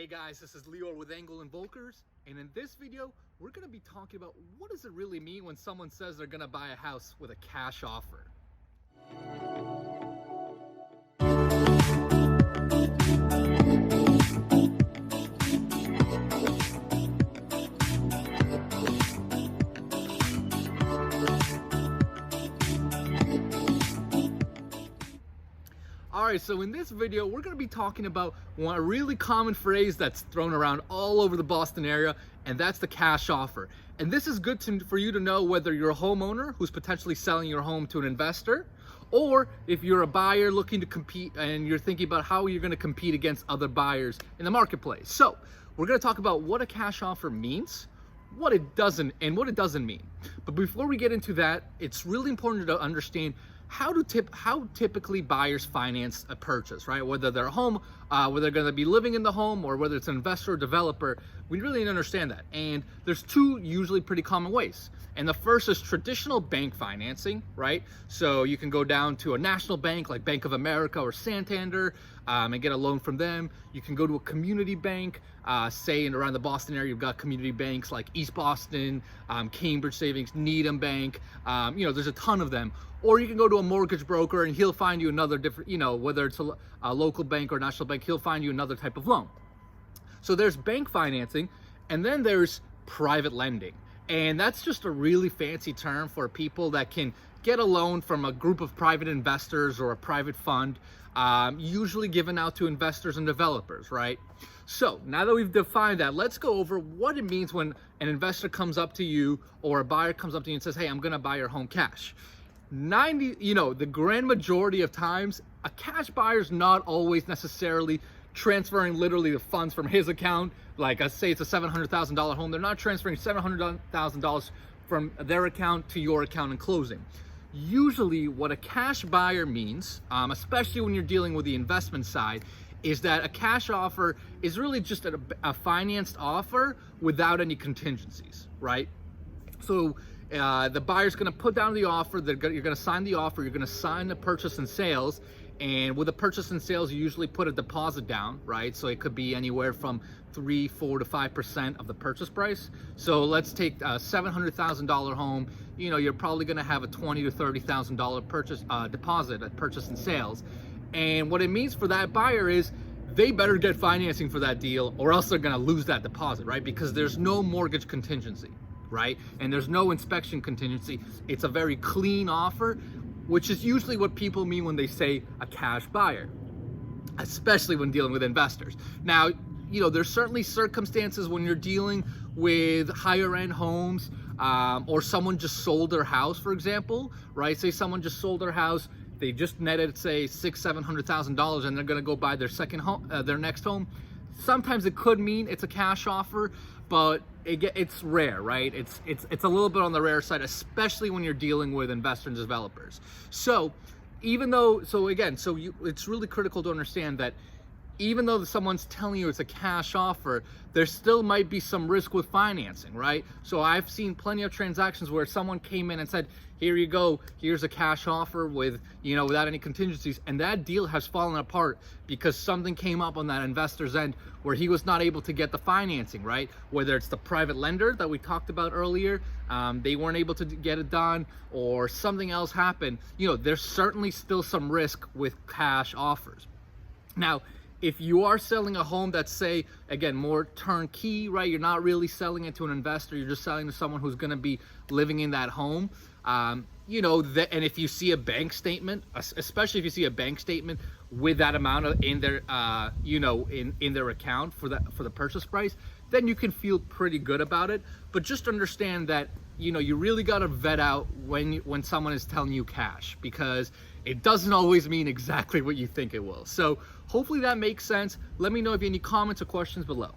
Hey guys, this is Leo with Angle and Volkers, and in this video, we're going to be talking about what does it really mean when someone says they're going to buy a house with a cash offer. Alright, so in this video, we're going to be talking about a really common phrase that's thrown around all over the Boston area, and that's the cash offer. And this is good for you to know whether you're a homeowner who's potentially selling your home to an investor, or if you're a buyer looking to compete and you're thinking about how you're going to compete against other buyers in the marketplace. So, we're going to talk about what a cash offer means, what it doesn't mean. But before we get into that, it's really important to understand how typically buyers finance a purchase, right? Whether they're home, whether they're going to be living in the home, or whether it's an investor or developer, we really need to understand that. And there's two usually pretty common ways. And the first is traditional bank financing, right? So you can go down to a national bank like Bank of America or Santander and get a loan from them. You can go to a community bank, say in around the Boston area, you've got community banks like East Boston, Cambridge Savings, Needham Bank, there's a ton of them. Or you can go to a mortgage broker and he'll find you another different, whether it's a local bank or national bank, he'll find you another type of loan. So there's bank financing, and then there's private lending. And that's just a really fancy term for people that can get a loan from a group of private investors or a private fund, usually given out to investors and developers, right? So now that we've defined that, let's go over what it means when an investor comes up to you or a buyer comes up to you and says, hey, I'm gonna buy your home cash. The grand majority of times, a cash buyer is not always necessarily transferring literally the funds from his account. Like, let's say it's a $700,000 home. They're not transferring $700,000 from their account to your account in closing. Usually what a cash buyer means, especially when you're dealing with the investment side, is that a cash offer is really just a financed offer without any contingencies, right? So the buyer's going to put down the offer, you're going to sign the offer, you're going to sign the purchase and sales, and with a purchase and sales, you usually put a deposit down, right? So it could be anywhere from 3, 4 to 5% of the purchase price. So let's take a $700,000 home. You're probably going to have a $20,000 to $30,000 purchase deposit at purchase and sales. And what it means for that buyer is they better get financing for that deal, or else they're going to lose that deposit, right? Because there's no mortgage contingency, right? And there's no inspection contingency. It's a very clean offer, which is usually what people mean when they say a cash buyer, especially when dealing with investors. Now, there's certainly circumstances when you're dealing with higher end homes, or someone just sold their house, for example, right? Say someone just sold their house, they just netted, say, $600,000-$700,000, and they're going to go buy their second home, their next home. Sometimes it could mean it's a cash offer, but it's rare, right? It's a little bit on the rare side, especially when you're dealing with investors and developers. So it's really critical to understand that even though someone's telling you it's a cash offer, there still might be some risk with financing, right? So I've seen plenty of transactions where someone came in and said, here you go, here's a cash offer with, without any contingencies. And that deal has fallen apart because something came up on that investor's end where he was not able to get the financing, right? Whether it's the private lender that we talked about earlier, they weren't able to get it done, or something else happened. There's certainly still some risk with cash offers. Now, if you are selling a home that's, say, again, more turnkey, right? You're not really selling it to an investor. You're just selling to someone who's going to be living in that home. And if you see a bank statement, especially if you see a bank statement with that amount in their, in their account for the purchase price, then you can feel pretty good about it. But just understand that, you really got to vet out when someone is telling you cash, because it doesn't always mean exactly what you think it will. So hopefully that makes sense. Let me know if you have any comments or questions below.